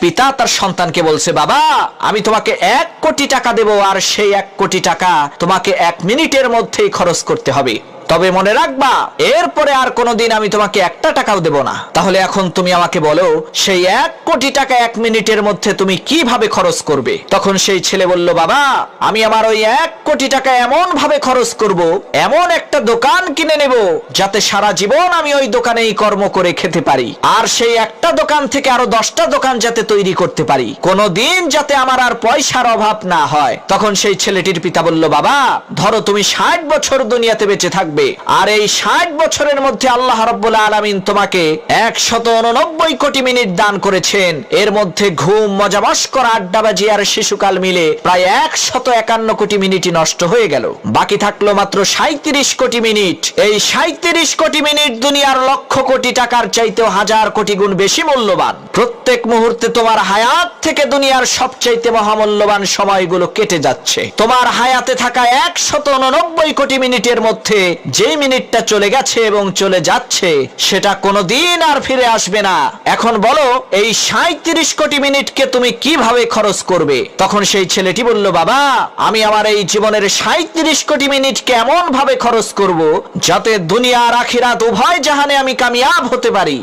পিতা তার সন্তানকে বলছে, বাবা আমি তোমাকে 1 কোটি টাকা দেব, আর সেই 1 কোটি টাকা তোমাকে 1 মিনিটের মধ্যেই খরচ করতে হবে। তবে মনে রাখবা, এরপরে আর কোনোদিন আমি তোমাকে 1টা টাকাও দেব না। তাহলে এখন তুমি আমাকে বলো, সেই 1 কোটি টাকা 1 মিনিটের মধ্যে তুমি কিভাবে খরচ করবে? তখন সেই ছেলে বলল, বাবা আমি আমার ওই 1 কোটি টাকা এমন ভাবে খরচ করব, এমন একটা দোকান কিনে নেব যাতে সারা জীবন আমি ওই দোকানেই কর্ম করে খেতে পারি, আর সেই একটা দোকান থেকে আরো 10টা দোকান যাতে তৈরি করতে পারি, কোনোদিন যাতে আমার আর পয়সার অভাব না হয়। তখন সেই ছেলেটির পিতা বলল, বাবা ধরো তুমি 60 বছর দুনিয়াতে বেঁচে থাকবে, আর এই 60 বছরের মধ্যে আল্লাহ রাব্বুল আলামিন তোমাকে 189 কোটি মিনিট দান করেছেন। এর মধ্যে ঘুম, মজা মস্কর, আড্ডাবাজি আর শিশুকাল মিলে প্রায় 151 কোটি মিনিটই নষ্ট হয়ে গেল। বাকি থাকলো মাত্র 37 কোটি মিনিট। এই 37 কোটি মিনিট দুনিয়ার লক্ষ কোটি টাকার চাইতেও 1000 কোটি গুণ বেশি মূল্যবান। প্রত্যেক মুহূর্তে তোমার হায়াত থেকে দুনিয়ার সবচাইতে মহামূল্যবান সময়গুলো কেটে যাচ্ছে। তোমার হায়াতে থাকা 189 কোটি মিনিটের মধ্যে যে মিনিটটা চলে গেছে এবং চলে যাচ্ছে, সেটা কোনোদিন আর ফিরে আসবে না। এখন বলো, এই 37 কোটি মিনিটকে তুমি কিভাবে খরচ করবে? তখন সেই ছেলেটি বলল, বাবা আমি আমার এই জীবনের 37 কোটি মিনিটকে এমন ভাবে খরচ করব যাতে দুনিয়া আর আখিরাত উভয় জাহানে আমি কামিয়াব হতে পারি।